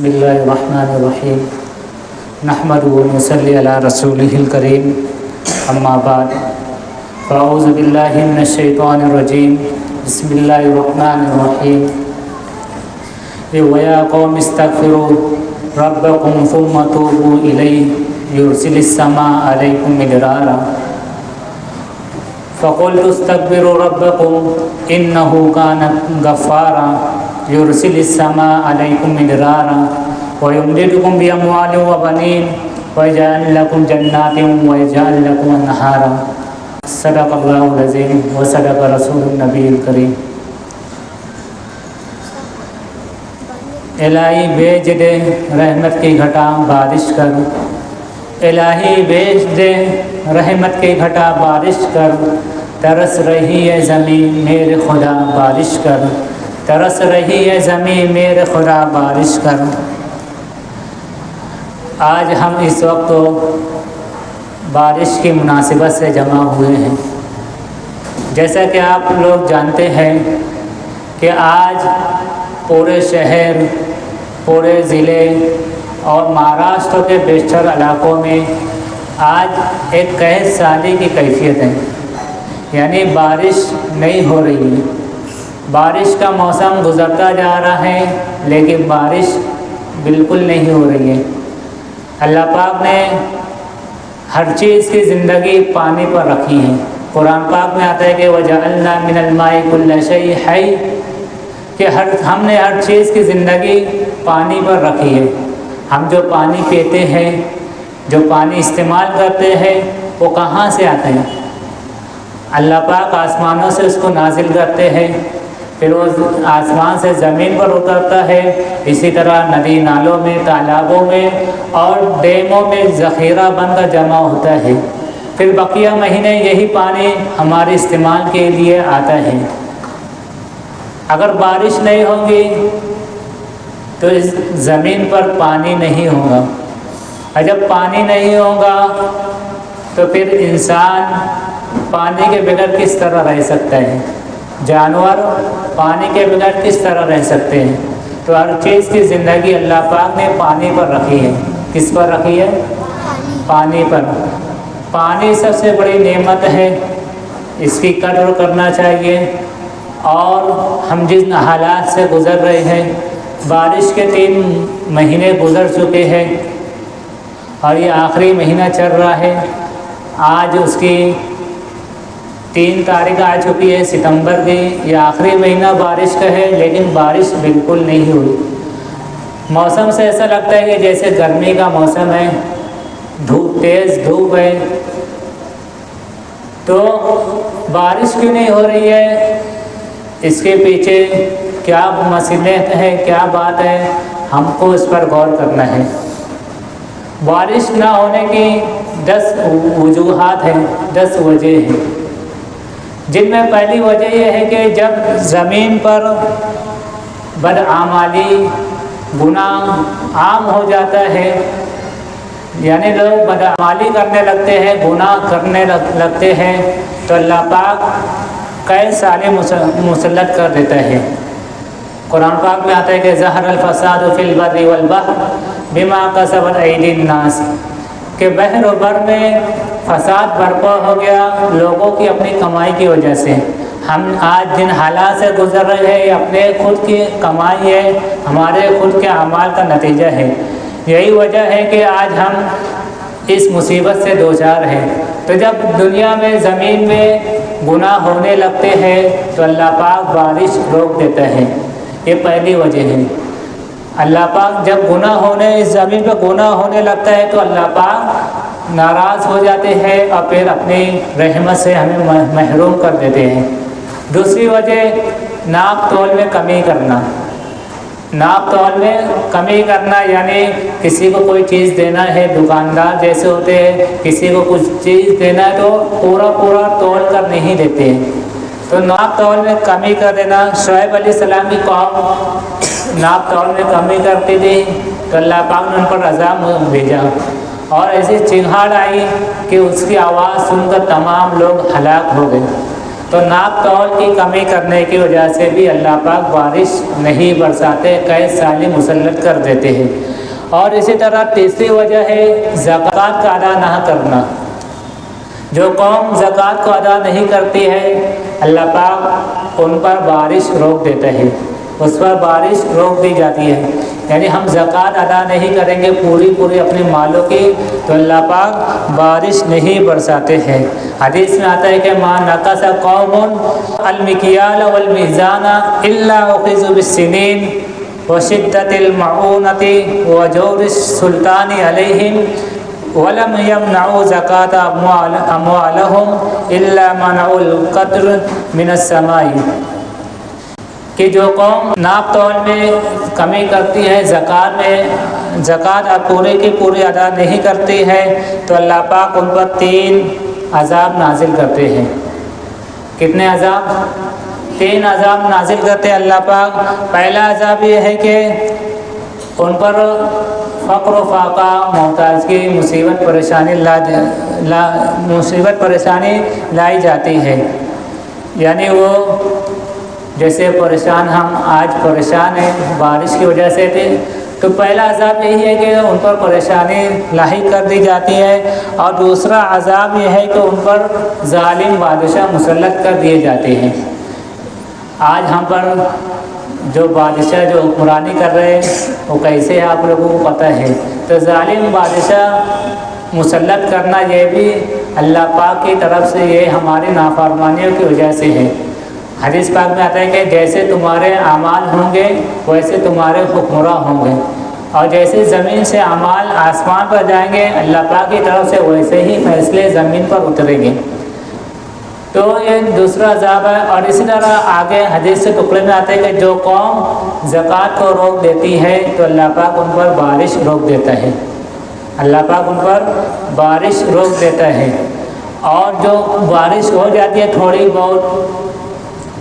بسم اللہ الرحمن الرحیم نحمده ونصلی علی رسولہ الکریم اما بعد فاعوذ باللہ من الشیطان الرجیم بسم اللہ الرحمن الرحیم وَيَا قَوْمِ اسْتَغْفِرُوا رَبَّكُمْ ثُمَّ تُوبُوا إِلَيْهِ يُرْسِلِ السَّمَاءَ عَلَيْكُمْ مِدْرَارًا فَقُلْتُ اسْتَغْفِرُوا رَبَّكُمْ إِنَّهُ كَانَ غَفَّارًا يُرْسِلِ السَّمَاءَ عَلَيْكُمْ مِدْرَارًا وَيُمْدِدْكُمْ بِأَمْوَالٍ وَبَنِينَ وَيَجْعَلْ لَكُمْ جَنَّاتٍ وَيَجْعَلْ لَكُمْ أَنْهَارًا صدق اللہ العظیم وصدق رسول النبی الکریم۔ الہی بھیج دے رحمت کی گھٹا بارش کر، الہی بھیج دے رحمت کی گھٹا بارش کر، ترس رہی ہے زمین میرے خدا بارش کر، ترس رہی ہے زمین میرے خدا بارش کر۔ آج ہم اس وقت بارش کی مناسبت سے جمع ہوئے ہیں۔ جیسا کہ آپ لوگ جانتے ہیں کہ آج پورے شہر، پورے ضلع اور مہاراشٹر کے بیشتر علاقوں میں آج ایک قحط سالی کی کیفیت ہے، یعنی بارش نہیں ہو رہی ہے۔ بارش کا موسم گزرتا جا رہا ہے لیکن بارش بالکل نہیں ہو رہی ہے۔ اللہ پاک نے ہر چیز کی زندگی پانی پر رکھی ہے۔ قرآن پاک میں آتا ہے کہ وَجَعَلْنَا مِنَ الْمَاءِ كُلَّ شَيْءٍ حَيٍّ، کہ ہم نے ہر چیز کی زندگی پانی پر رکھی ہے۔ ہم جو پانی پیتے ہیں، جو پانی استعمال کرتے ہیں، وہ کہاں سے آتے ہیں؟ اللہ پاک آسمانوں سے اس کو نازل کرتے ہیں، پھر وہ آسمان سے زمین پر اترتا ہے۔ اسی طرح ندی نالوں میں، تالابوں میں اور ڈیموں میں ذخیرہ بن کر جمع ہوتا ہے۔ پھر بقیہ مہینے یہی پانی ہمارے استعمال کے لیے آتا ہے۔ اگر بارش نہیں ہوگی تو اس زمین پر پانی نہیں ہوگا، اور جب پانی نہیں ہوگا تو پھر انسان پانی کے بغیر کس طرح رہ سکتا ہے؟ جانور پانی کے بغیر کس طرح رہ سکتے ہیں؟ تو ہر چیز کی زندگی اللہ پاک نے پانی پر رکھی ہے۔ کس پر رکھی ہے؟ پانی پر۔ پانی سب سے بڑی نعمت ہے، اس کی قدر کرنا چاہیے۔ اور ہم جن حالات سے گزر رہے ہیں، بارش کے 3 مہینے گزر چکے ہیں اور یہ آخری مہینہ چل رہا ہے۔ آج اس کی 3 تاریخ آ چکی ہے ستمبر کی۔ یہ آخری مہینہ بارش کا ہے لیکن بارش بالکل نہیں ہوئی۔ موسم سے ایسا لگتا ہے کہ جیسے گرمی کا موسم ہے، تیز دھوپ ہے۔ تو بارش کیوں نہیں ہو رہی ہے؟ اس کے پیچھے کیا مسئلے ہیں، کیا بات ہے، ہم کو اس پر غور کرنا ہے۔ بارش نہ ہونے کی 10 وجوہات ہیں، 10 وجہ ہیں، جن میں پہلی وجہ یہ ہے کہ جب زمین پر بدعمالی، گناہ عام ہو جاتا ہے، یعنی لوگ بدعمالی کرنے لگتے ہیں، گناہ کرنے لگتے ہیں، تو اللہ پاک قحط سالی مسلط کر دیتا ہے۔ قرآن پاک میں آتا ہے کہ ظہر الفساد فی البر والبحر بما کسبت ایدی الناس، کہ بحر و بر میں فساد برپا ہو گیا لوگوں کی اپنی کمائی کی وجہ سے۔ ہم آج جن حالات سے گزر رہے ہیں یہ اپنے خود کی کمائی ہے، ہمارے خود کے اعمال کا نتیجہ ہے۔ یہی وجہ ہے کہ آج ہم اس مصیبت سے دوچار ہیں۔ تو جب دنیا میں، زمین میں گناہ ہونے لگتے ہیں تو اللہ پاک بارش روک دیتا ہے۔ یہ پہلی وجہ ہے۔ اللہ پاک جب اس زمین پہ گناہ ہونے لگتا ہے تو اللہ پاک ناراض ہو جاتے ہیں اور پھر اپنی رحمت سے ہمیں محروم کر دیتے ہیں۔ دوسری وجہ ناپ تول میں کمی کرنا۔ ناپ تول میں کمی کرنا یعنی کسی کو کوئی چیز دینا ہے، دکاندار جیسے ہوتے ہیں، کسی کو کچھ چیز دینا ہے تو پورا تول کر نہیں دیتے ہیں، تو ناپ تول میں کمی کر دینا۔ شعیب علیہ السلام کی قوم ناپ تول میں کمی کرتی تھی تو اللہ پاک نے ان پر عذاب بھیجا، اور ایسی چنگھاڑ آئی کہ اس کی آواز سن کر تمام لوگ ہلاک ہو گئے۔ تو ناپ تول کی کمی کرنے کی وجہ سے بھی اللہ پاک بارش نہیں برساتے، قحط سالی مسلط کر دیتے ہیں۔ اور اسی طرح تیسری وجہ ہے زکوٰۃ کا ادا نہ کرنا۔ جو قوم زکوٰۃ کو ادا نہیں کرتی ہے اللہ پاک ان پر بارش روک دیتا ہے، اس پر بارش روک دی جاتی ہے۔ یعنی ہم زکوٰۃ ادا نہیں کریں گے پوری اپنے مالوں کی تو اللہ پاک بارش نہیں برساتے ہیں۔ حدیث میں آتا ہے کہ ما نقص قوم المکیال والمیزان الا اخذوا بالسنین وشدت المعونۃ وجور السلطان علیہم ولم يمنعوا زکاة اموالهم الا منعوا القطر من السماء، کہ جو قوم ناپ تول میں کمی کرتی ہے، زکوٰۃ پورے کی پوری ادا نہیں کرتی ہے تو اللہ پاک ان پر 3 عذاب نازل کرتے ہیں۔ کتنے عذاب؟ 3 عذاب نازل کرتے ہیں اللہ پاک۔ پہلا عذاب یہ ہے کہ ان پر فقر و فاقہ، محتاجگی، مصیبت پریشانی لائی جاتی ہے۔ یعنی وہ جیسے پریشان، ہم آج پریشان ہیں بارش کی وجہ سے تھے، تو پہلا عذاب یہی ہے کہ ان پر پریشانی لاحق کر دی جاتی ہے، اور دوسرا عذاب یہ ہے کہ ان پر ظالم بادشاہ مسلط کر دیے جاتے ہیں۔ آج ہم پر جو بادشاہ جو حکمرانی کر رہے ہیں وہ کیسے ہے آپ لوگوں کو پتہ ہے۔ تو ظالم بادشاہ مسلط کرنا یہ بھی اللہ پاک کی طرف سے، یہ ہماری نافرمانیوں کی وجہ سے ہے۔ حدیث پاک میں آتا ہے کہ جیسے تمہارے اعمال ہوں گے ویسے تمہارے حکمراں ہوں گے، اور جیسے زمین سے اعمال آسمان پر جائیں گے اللہ پاک کی طرف سے ویسے ہی فیصلے زمین پر اتریں گے۔ تو یہ دوسرا عذاب ہے۔ اور اسی طرح آگے حدیث سے ٹکڑے میں آتا ہے کہ جو قوم زکوٰۃ کو روک دیتی ہے تو اللہ پاک ان پر بارش روک دیتا ہے، اللہ پاک ان پر بارش روک دیتا ہے۔ اور جو بارش ہو جاتی ہے تھوڑی بہت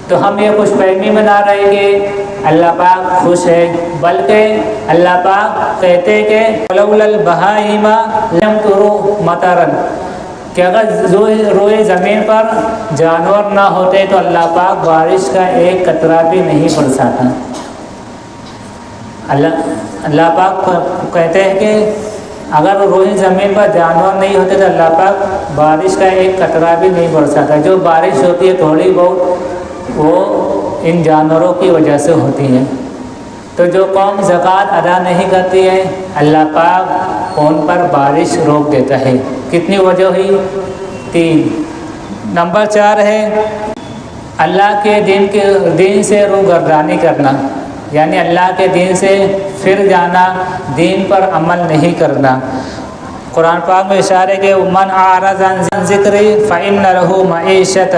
تو ہم یہ خوش فہمی میں نہ رہیں گے اللہ پاک خوش ہے، بلکہ اللہ پاک کہتے ہیں کہ وَلَوْلَا الْبَهَائِمَ لَمْ تُرُوا مَطَرًا، کہ اگر روئے زمین پر جانور نہ ہوتے تو اللہ پاک بارش کا ایک قطرہ بھی نہیں برساتا۔ اللہ پاک کہتے ہیں کہ اگر روئے زمین پر جانور نہیں ہوتے تو اللہ پاک بارش کا ایک قطرہ بھی نہیں برساتا۔ جو بارش ہوتی ہے تھوڑی بہت وہ ان جانوروں کی وجہ سے ہوتی ہے۔ تو جو قوم زکوٰۃ ادا نہیں کرتی ہے اللہ پاک ان پر بارش روک دیتا ہے۔ کتنی وجہ ہوئی؟ 3۔ نمبر 4 ہے اللہ کے دین سے روگردانی کرنا، یعنی اللہ کے دین سے پھر جانا، دین پر عمل نہیں کرنا۔ قرآن پاک میں اشارہ ہے کہ من اعرض عن ذکری فإن له معیشۃ،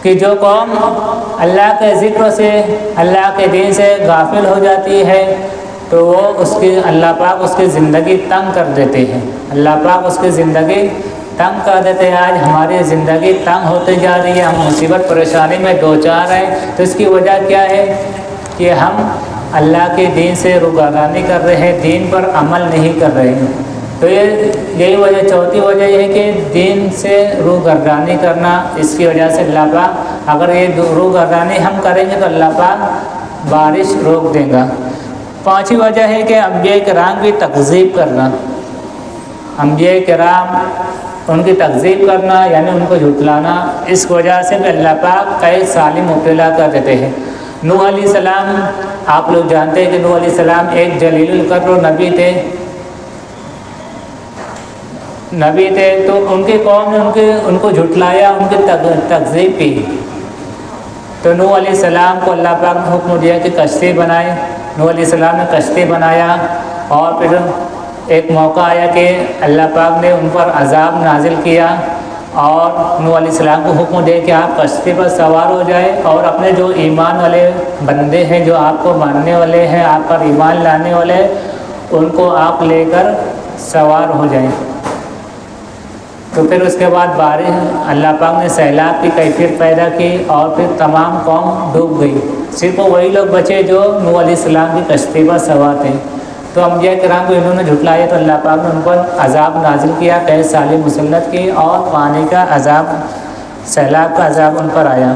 کہ جو قوم اللہ کے ذکر سے، اللہ کے دین سے غافل ہو جاتی ہے تو وہ اللہ پاک اس کی زندگی تنگ کر دیتے ہیں، اللہ پاک اس کی زندگی تنگ کر دیتے ہیں۔ آج ہماری زندگی تنگ ہوتے جا رہی ہے، ہم مصیبت پریشانی میں دوچار ہیں، تو اس کی وجہ کیا ہے کہ ہم اللہ کے دین سے روگردانی کر رہے ہیں، دین پر عمل نہیں کر رہے ہیں۔ تو یہی وجہ، چوتھی وجہ یہ ہے کہ دین سے روگردانی کرنا، اس کی وجہ سے اللہ پاک اگر یہ روگردانی ہم کریں گے تو اللہ پاک بارش روک دے گا۔ 5ویں وجہ ہے کہ انبیاء کرام کی تکذیب کرنا، انبیاء کرام ان کی تکذیب کرنا یعنی ان کو جھٹلانا، اس وجہ سے بھی اللہ پاک کئی سالی مبتلا کر دیتے ہیں۔ نوح علیہ السلام، آپ لوگ جانتے ہیں کہ نوح علیہ السلام ایک جلیل القدر نبی تھے، تو ان کی قوم نے ان کو جھٹلایا، ان کی تکذیب کی، تو نوح علیہ السلام کو اللہ پاک نے حکم دیا کہ کشتی بنائے۔ نوح علیہ السلام نے کشتی بنایا، اور پھر ایک موقع آیا کہ اللہ پاک نے ان پر عذاب نازل کیا، اور نوح علیہ السلام کو حکم دے کہ آپ کشتی پر سوار ہو جائیں اور اپنے جو ایمان والے بندے ہیں، جو آپ کو ماننے والے ہیں، آپ پر ایمان لانے والے ہیں، ان کو آپ لے کر سوار ہو جائیں۔ تو پھر اس کے بعد بارش، اللہ پاک نے سیلاب کی کیفیت پیدا کی، اور پھر تمام قوم ڈوب گئی، صرف وہی لوگ بچے جو نوح علیہ السلام کی کشتی پر سوار تھے۔ تو انبیاء کرام کو انہوں نے جھٹلایا تو اللہ پاک نے ان پر عذاب نازل کیا، کئی سالی مسلط کی، اور پانی کا عذاب سیلاب کا عذاب ان پر آیا۔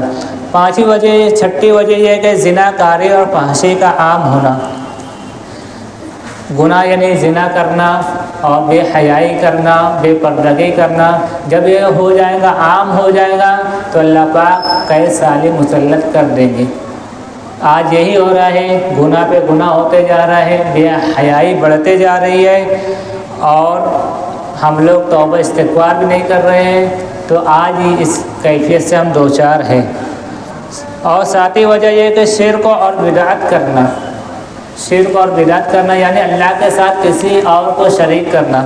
پانچویں وجہ، چھٹی وجہ یہ ہے کہ زنا کاری اور فحشی کا عام ہونا۔ گناہ یعنی زنا کرنا اور بے حیائی کرنا، بے پردگی کرنا، جب یہ ہو جائے گا، عام ہو جائے گا، تو اللہ پاک قید سالی مسلط کر دیں گے۔ آج یہی ہو رہا ہے، گناہ پہ گناہ ہوتے جا رہا ہے، بے حیائی بڑھتے جا رہی ہے، اور ہم لوگ توبہ استغفار بھی نہیں کر رہے ہیں، تو آج ہی اس کیفیت سے ہم دوچار ہیں۔ اور ساتھی وجہ یہ کہ شرک اور بدعت کرنا، شرک اور بدعت کرنا یعنی اللہ کے ساتھ کسی اور کو شریک کرنا،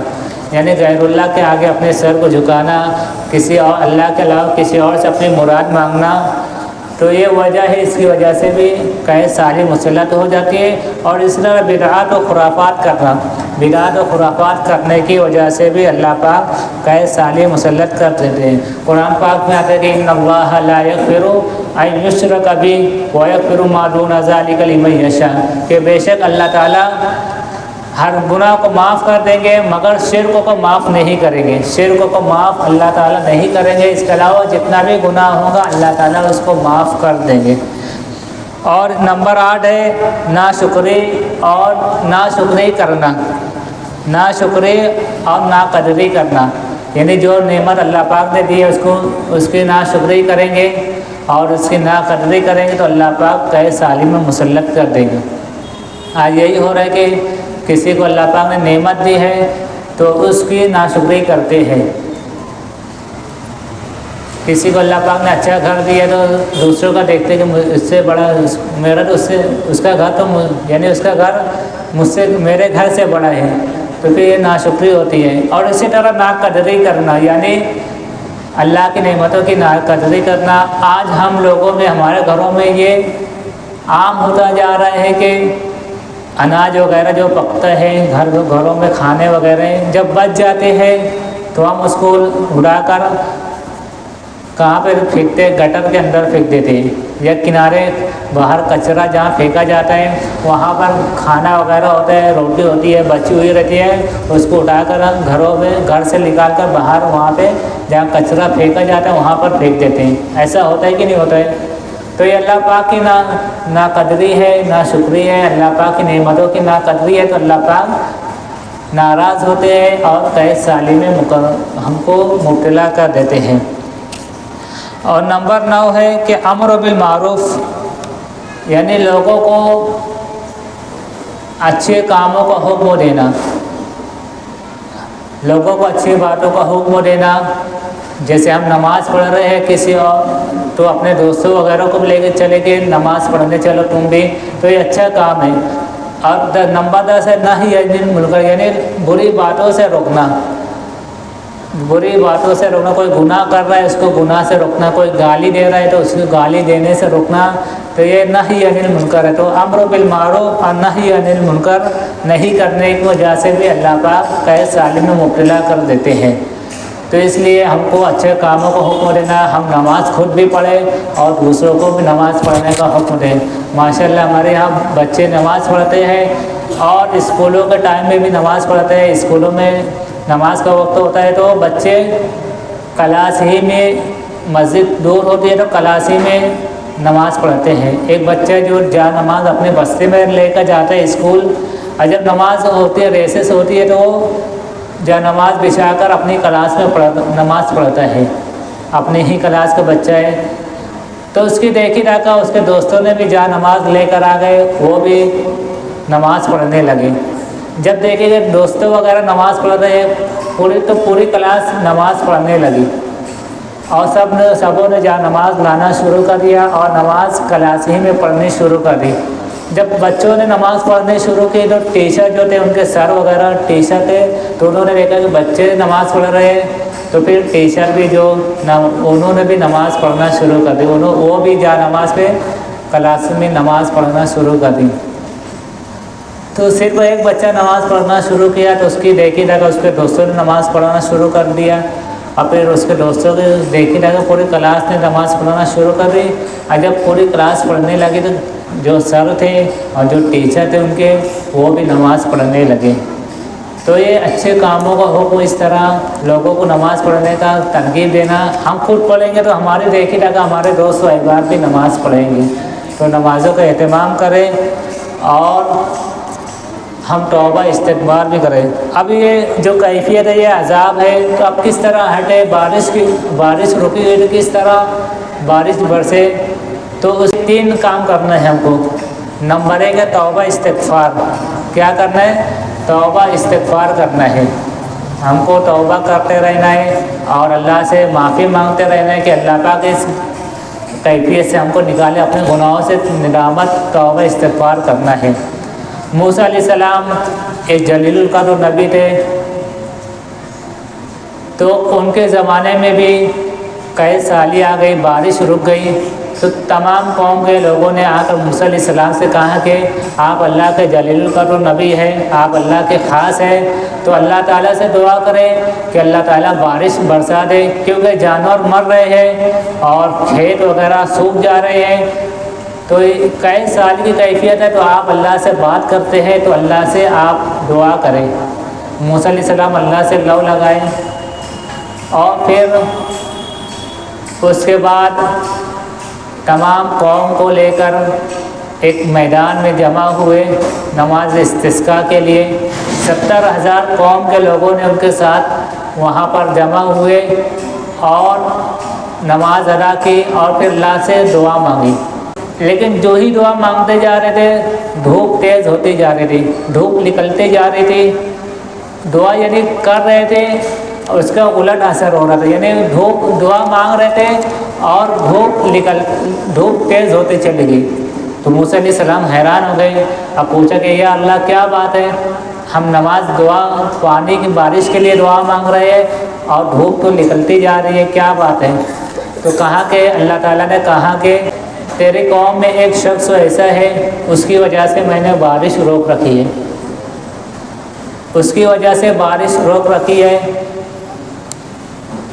یعنی غیر اللہ کے آگے اپنے سر کو جھکانا، کسی اور اللہ کے علاوہ کسی اور سے اپنی مراد مانگنا، تو یہ وجہ ہے، اس کی وجہ سے بھی قید سالی مسلط ہو جاتی ہے۔ اور اس طرح بدعات و خرافات کرنا، بدعات و خرافات کرنے کی وجہ سے بھی اللہ پاک قید سالی مسلط کر دیتے ہیں۔ قرآن پاک میں آتا ہے کہ ان اللہ لا یغفر ان یشرک بہ ویغفر ما دون ذلک لمن یشاء، کہ بے شک اللہ تعالیٰ ہر گناہ کو معاف کر دیں گے مگر شرک کو معاف نہیں کریں گے، شرک کو معاف اللہ تعالیٰ نہیں کریں گے، اس کے علاوہ جتنا بھی گناہ ہوگا اللہ تعالیٰ اس کو معاف کر دیں گے۔ اور نمبر 8 ہے ناشکری اور ناشکری کرنا، ناشکری اور ناقدری کرنا، یعنی جو نعمت اللہ پاک نے دی ہے اس کی ناشکری کریں گے اور اس کی ناقدری کریں گے تو اللہ پاک قید سالی میں مسلط کر دیں گے۔ آج یہی ہو رہا ہے کہ کسی کو اللہ پاک نے نعمت دی ہے تو اس کی ناشکری کرتے ہیں، کسی کو اللہ پاک نے اچھا گھر دیا تو دوسروں کا دیکھتے کہ اس سے بڑا میرا تو اس کا گھر تو یعنی اس کا گھر مجھ سے میرے گھر سے بڑا ہے، تو پھر یہ ناشکری ہوتی ہے۔ اور اسی طرح ناقدری کرنا یعنی اللہ کی نعمتوں کی ناقدری کرنا۔ آج ہم لوگوں میں، ہمارے گھروں میں یہ عام ہوتا جا رہا ہے کہ اناج وغیرہ جو پکتا ہے گھروں میں، کھانے وغیرہ جب بچ جاتے ہیں تو ہم اس کو اڑا کر کہاں پہ پھینکتے، گٹر کے اندر پھینک دیتے ہیں، یا کنارے باہر کچرا جہاں پھینکا جاتا ہے وہاں پر کھانا وغیرہ ہوتا ہے، روٹی ہوتی ہے بچی ہوئی رہتی ہے، اس کو اٹھا کر گھروں میں، گھر سے نکال کر باہر وہاں پہ جہاں کچرا پھینکا جاتا ہے وہاں پر پھینک دیتے ہیں۔ ایسا ہوتا ہے کہ نہیں ہوتا ہے؟ تو یہ اللہ پاک کی ناقدری ہے، ناشکری ہے، اللہ پاک کی نعمتوں کی ناقدری ہے، تو اللہ پاک ناراض ہوتے ہیں اور قید سالی میں ہم کو مبتلا کر دیتے ہیں۔ اور نمبر 9 ہے کہ امر بالمعروف، یعنی لوگوں کو اچھے کاموں کا حکم دینا، لوگوں کو اچھی باتوں کا حکم دینا۔ جیسے ہم نماز پڑھ رہے ہیں کسی اور تو اپنے دوستوں وغیرہ کو بھی لے کے چلے کہ نماز پڑھنے چلو تم بھی، تو یہ اچھا کام ہے۔ اور نمبر 10 ہے نہی عن المنکر، یعنی بری باتوں سے روکنا، بری باتوں سے روکنا۔ کوئی گناہ کر رہا ہے اس کو گناہ سے روکنا، کوئی گالی دے رہا ہے تو اس کو گالی دینے سے روکنا، تو یہ نہی عن المنکر ہے۔ تو امر بالمعروف اور نہی عن المنکر نہیں کرنے کی وجہ سے بھی اللہ پاک قید سالی میں مبتلا کر دیتے ہیں۔ تو اس لیے ہم کو اچھے کاموں کو حکم دینا، ہم نماز خود بھی پڑھیں اور دوسروں کو بھی نماز پڑھنے کا حکم دیں۔ ماشاءاللہ ہمارے یہاں بچے نماز پڑھتے ہیں اور اسکولوں کے ٹائم میں بھی نماز پڑھتے ہیں۔ اسکولوں میں نماز کا وقت ہوتا ہے تو بچے کلاس ہی میں، مسجد دور ہوتی ہے تو کلاس ہی میں نماز پڑھتے ہیں۔ ایک بچہ جو جا نماز اپنے بستے میں لے کر جاتا ہے اسکول، اور جب نماز ہوتی ہے، ریسس ہوتی ہے، تو وہ جا نماز بچھا کر اپنی کلاس میں نماز پڑھتا ہے، اپنی ہی کلاس کا بچہ ہے۔ تو اس کی دیکھی دیکھا اس کے دوستوں نے بھی جا نماز لے کر آ گئے، وہ بھی نماز پڑھنے لگے۔ جب دیکھے کہ دوستوں وغیرہ نماز پڑھ رہے ہیں پوری کلاس نماز پڑھنے لگی، اور سبوں نے جا نماز لانا شروع کر دیا اور نماز کلاس ہی میں پڑھنی شروع کر دی۔ جب بچوں نے نماز پڑھنے شروع کی تو ٹیچر جو تھے، ان کے سر وغیرہ ٹیچر تھے، تو انہوں نے دیکھا کہ بچے نماز پڑھ رہے ہیں، تو پھر ٹیچر بھی انہوں نے بھی نماز پڑھنا شروع کر دی، وہ بھی جا نماز پہ کلاس میں نماز پڑھنا شروع کر دی۔ تو صرف ایک بچہ نماز پڑھنا شروع کیا تو اس کی دیکھی دیکھا اس کے دوستوں نے نماز پڑھنا شروع کر دیا، اور پھر اس کے دوستوں کے دیکھی دیکھا پوری کلاس نے نماز پڑھنا شروع کر دی۔ اور جب پوری کلاس پڑھنے لگی تو جو سر تھے اور جو ٹیچر تھے ان کے، وہ بھی نماز پڑھنے لگے۔ تو یہ اچھے کاموں کا حکم اس طرح لوگوں کو نماز پڑھنے کا ترغیب دینا، ہم خود پڑھیں گے تو ہمارے دیکھی لگا ہمارے دوست و احباب بھی نماز پڑھیں گے، تو نمازوں کا اہتمام کریں اور ہم توبہ استغفار بھی کریں۔ اب یہ جو کیفیت ہے یہ عذاب ہے، تو اب کس طرح ہٹے؟ بارش رکی ہوئی تو کس طرح بارش برسے؟ تو اس 3 کام کرنا ہے ہم کو۔ نمبر 1 ہے توبہ استغفار۔ کیا کرنا ہے؟ توبہ استغفار کرنا ہے، ہم کو توبہ کرتے رہنا ہے اور اللہ سے معافی مانگتے رہنا ہے کہ اللہ پاک اس کیفیت سے ہم کو نکالے، اپنے گناہوں سے ندامت توبہ استغفار کرنا ہے۔ موسیٰ علیہ السلام ایک جلیل القدر نبی تھے، تو ان کے زمانے میں بھی کئی سالی آ گئی، بارش رک گئی، تو تمام قوم کے لوگوں نے آ کر موسیٰ علیہ السلام سے کہا کہ آپ اللہ کے جلیل القدر نبی ہیں، آپ اللہ کے خاص ہیں، تو اللہ تعالیٰ سے دعا کریں کہ اللہ تعالیٰ بارش برسا دے، کیونکہ جانور مر رہے ہیں اور کھیت وغیرہ سوکھ جا رہے ہیں، تو کئی سال کی کیفیت ہے، تو آپ اللہ سے بات کرتے ہیں تو اللہ سے آپ دعا کریں۔ موسیٰ علیہ السلام اللہ سے لو لگائے اور پھر اس کے بعد تمام قوم کو لے کر ایک میدان میں جمع ہوئے نماز استسقاء کے لیے۔ 70,000 قوم کے لوگوں نے ان کے ساتھ وہاں پر جمع ہوئے اور نماز ادا کی اور پھر اللہ سے دعا مانگی، لیکن جو ہی دعا مانگتے جا رہے تھے دھوپ تیز ہوتی جا رہی تھی، دھوپ نکلتی جا رہی تھی، دعا یعنی کر رہے تھے اور اس کا الٹ اثر ہو رہا تھا، یعنی دعا مانگ رہے تھے اور دھوپ تیز ہوتے چلی گئی۔ تو موسیٰ علیہ السلام حیران ہو گئے، اب پوچھا کہ یا اللہ کیا بات ہے، ہم نماز دعا پانی کی بارش کے لیے دعا مانگ رہے ہیں اور دھوپ تو نکلتی جا رہی ہے، کیا بات ہے؟ تو کہا کہ اللہ تعالیٰ نے کہا کہ تیری قوم میں ایک شخص ایسا ہے، اس کی وجہ سے میں نے بارش روک رکھی ہے، اس کی وجہ سے بارش روک رکھی ہے،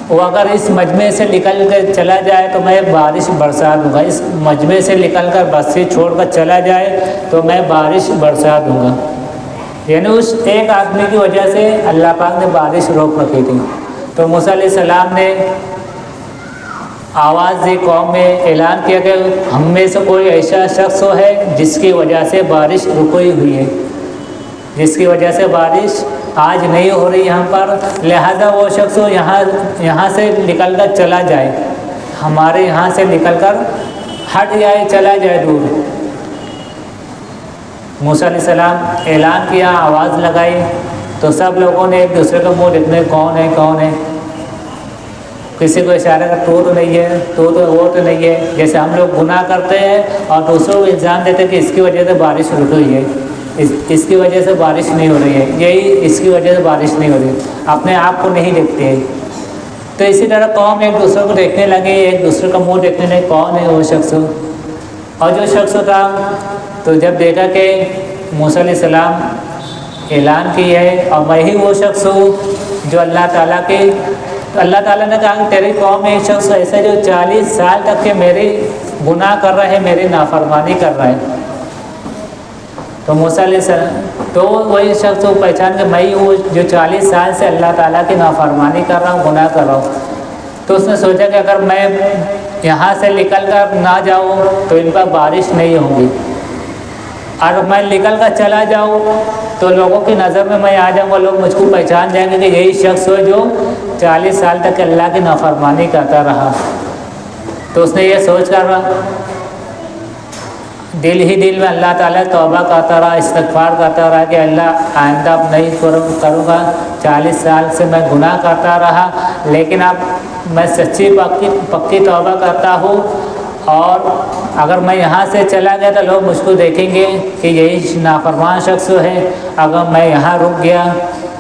وہ اگر اس مجمع سے نکل کر چلا جائے تو میں بارش برسا دوں گا، اس مجمع سے نکل کر بستی چھوڑ کر چلا جائے تو میں بارش برسا دوں گا، یعنی اس ایک آدمی کی وجہ سے اللہ پاک نے بارش روک رکھی تھی۔ تو موسیٰ علیہ السلام نے آواز دی، قوم میں اعلان کیا کہ ہم میں سے کوئی ایسا شخص ہے جس کی وجہ سے بارش رکی ہوئی ہے، جس کی وجہ سے بارش آج نہیں ہو رہی یہاں پر، لہذا وہ شخص یہاں سے نکل کر چلا جائے، ہمارے یہاں سے نکل کر ہٹ جائے، چلا جائے دور۔ موسیٰ علیہ السلام اعلان کیا، آواز لگائی، تو سب لوگوں نے ایک دوسرے کو منہ دیکھنے کون ہے کون ہے، کسی کو اشارہ کر تو نہیں ہے، تو وہ تو نہیں ہے، جیسے ہم لوگ گناہ کرتے ہیں اور دوسروں کو الزام دیتے ہیں کہ اس کی وجہ سے بارش رک ہوئی ہے، اس کی وجہ سے بارش نہیں ہو رہی ہے، یہی اس کی وجہ سے بارش نہیں ہو رہی ہے، اپنے آپ کو نہیں دیکھتے ہیں۔ تو اسی طرح قوم ایک دوسرے کو دیکھنے لگے، ایک دوسرے کا منہ دیکھنے لگے کون ہے وہ شخص، اور جو شخص تھا تو جب دیکھا کہ موسیٰ علیہ السلام اعلان کی ہے اور میں ہی وہ شخص ہوں جو اللہ تعالیٰ کے، تو اللہ تعالیٰ نے کہا کہ تیری قوم میں ایک شخص ایسا جو 40 سال تک کے میری گناہ کر رہے ہیں، میری نافرمانی کر رہے ہیں۔ تو موسیٰ علیہ السلام تو وہی شخص کو پہچان کہ میں ہوں جو 40 سال سے اللہ تعالیٰ کی نافرمانی کر رہا ہوں، گناہ کر رہا ہوں۔ تو اس نے سوچا کہ اگر میں یہاں سے نکل کر نہ جاؤں تو ان پر بارش نہیں ہوگی، اور میں نکل کر چلا جاؤں تو لوگوں کی نظر میں آ جاؤں گا، لوگ مجھ کو پہچان جائیں گے کہ یہی شخص ہے جو 40 سال تک اللہ کی نافرمانی کرتا رہا۔ تو اس نے یہ سوچ کر دل ہی دل میں اللہ تعالیٰ توبہ کرتا رہا، استغفار کرتا رہا کہ اللہ آئندہ اب نہیں کروں گا، 40 سال سے میں گناہ کرتا رہا، لیکن اب میں سچی پکی توبہ کرتا ہوں، اور اگر میں یہاں سے چلا گیا تو لوگ مجھ کو دیکھیں گے کہ یہی نافرمان شخص ہے، اگر میں یہاں رک گیا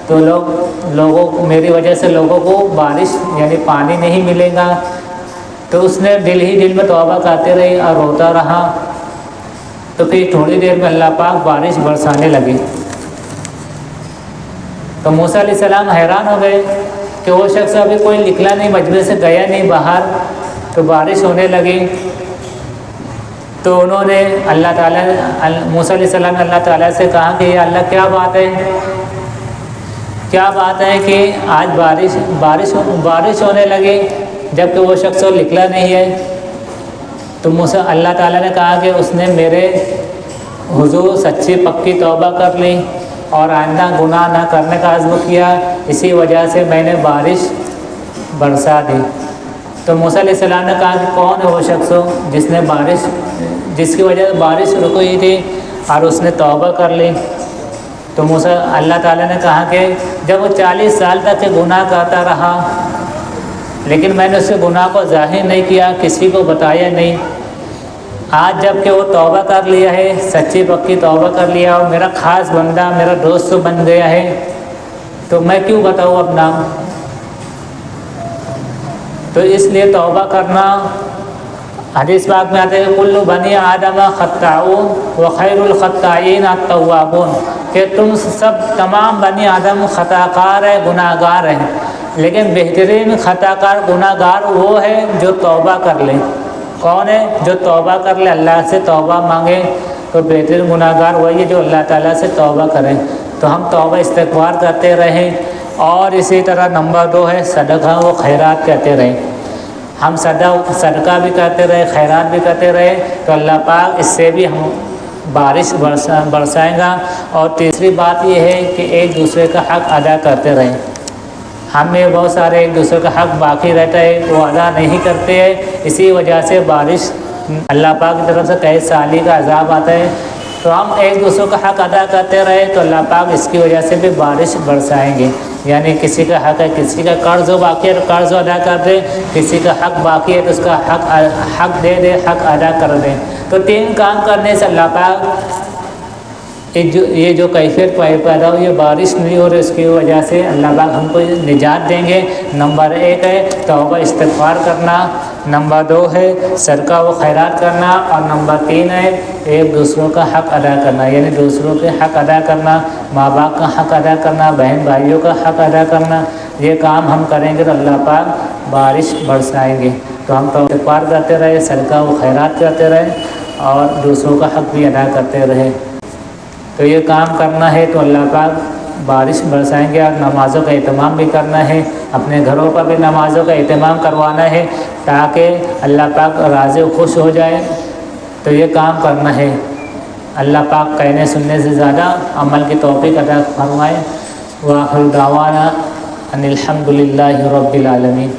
تو لوگوں میری وجہ سے لوگوں کو بارش یعنی پانی نہیں ملے گا۔ تو اس نے دل ہی دل میں توبہ کرتے رہے اور روتا رہا، تو پھر تھوڑی دیر میں اللہ پاک بارش برسانے لگی۔ تو موسیٰ علیہ السلام حیران ہو گئے کہ وہ شخص ابھی کوئی نکلا نہیں، مجمع سے گیا نہیں باہر، تو بارش ہونے لگی۔ تو انہوں نے موسیٰ علیہ السلام نے اللہ تعالیٰ سے کہا کہ یہ اللہ کیا بات ہے، کیا بات ہے کہ آج بارش ہونے لگی جبکہ وہ شخص نکلا نہیں ہے، تو موسیٰ اللہ تعالیٰ نے کہا کہ اس نے میرے حضور سچی پکی توبہ کر لی اور آئندہ گناہ نہ کرنے کا عزم کیا، اسی وجہ سے میں نے بارش برسا دی۔ تو موسیٰ علیہ السلام نے کہا کہ کون ہے وہ شخص جس کی وجہ سے بارش رکی تھی اور اس نے توبہ کر لی؟ تو موسیٰ اللہ تعالیٰ نے کہا کہ جب وہ 40 سال تک کے گناہ کرتا رہا لیکن میں نے اس کے گناہ کو ظاہر نہیں کیا، کسی کو بتایا نہیں، آج جب کہ وہ توبہ کر لیا ہے، سچی پکی توبہ کر لیا اور میرا خاص بندہ میرا دوست بن گیا ہے، تو میں کیوں بتاؤں اپنا؟ تو اس لیے توبہ کرنا، حدیث پاک میں آتے ہیں کل بنی آدم خطاؤن وخیر الخطائین التوابون، کہ تم سب تمام بنی آدم خطا کار ہے، گناہ گار ہیں، لیکن بہترین خطا کار گناہ گار وہ ہے جو توبہ کر لے۔ کون ہے؟ جو توبہ کر لے، اللہ سے توبہ مانگے، تو بہترین گناہ گار وہی ہے جو اللہ تعالیٰ سے توبہ کریں۔ تو ہم توبہ استغفار کرتے رہیں، اور اسی طرح نمبر 2 ہے صدقہ و خیرات کرتے رہیں۔ ہم صدقہ بھی کرتے رہے، خیرات بھی کرتے رہے، تو اللہ پاک اس سے بھی ہم بارش برسائیں گا۔ اور تیسری بات یہ ہے کہ ایک دوسرے کا حق ادا کرتے رہیں۔ ہمیں بہت سارے ایک دوسرے کا حق باقی رہتا ہے، وہ ادا نہیں کرتے ہیں، اسی وجہ سے بارش اللہ پاک کی طرف سے کئی سالی کا عذاب آتا ہے۔ تو ہم ایک دوسرے کا حق ادا کرتے رہے تو اللہ پاک اس کی وجہ سے بھی بارش برسائیں گے۔ یعنی کسی کا حق ہے، کسی کا قرض باقی ہے تو قرض ادا کر دے، کسی کا حق باقی ہے تو اس کا حق دے دے، حق ادا کر دیں۔ تو 3 کام کرنے سے اللہ پاک یہ جو کیفیت پیدا ہوئی ہے، بارش نہیں ہو رہی، اس کی وجہ سے اللہ پاک ہم کو نجات دیں گے۔ نمبر 1 ہے توبہ استغفار کرنا، نمبر 2 ہے صدقہ و خیرات کرنا، اور نمبر 3 ہے ایک دوسروں کا حق ادا کرنا، یعنی دوسروں کے حق ادا کرنا، ماں باپ کا حق ادا کرنا، بہن بھائیوں کا حق ادا کرنا۔ یہ کام ہم کریں گے تو اللہ پاک بارش برسائیں گے۔ تو ہم توبہ استغفار کرتے رہے، صدقہ و خیرات کرتے رہے، اور دوسروں کا حق بھی ادا کرتے رہے۔ تو یہ کام کرنا ہے تو اللہ پاک بارش برسائیں گے۔ اور نمازوں کا اہتمام بھی کرنا ہے، اپنے گھروں پر بھی نمازوں کا اہتمام کروانا ہے تاکہ اللہ پاک راضی و خوش ہو جائے۔ تو یہ کام کرنا ہے۔ اللہ پاک کہنے سننے سے زیادہ عمل کی توفیق عطا فرمائے۔ وآخر دعوانا ان الحمد للہ رب العالمین۔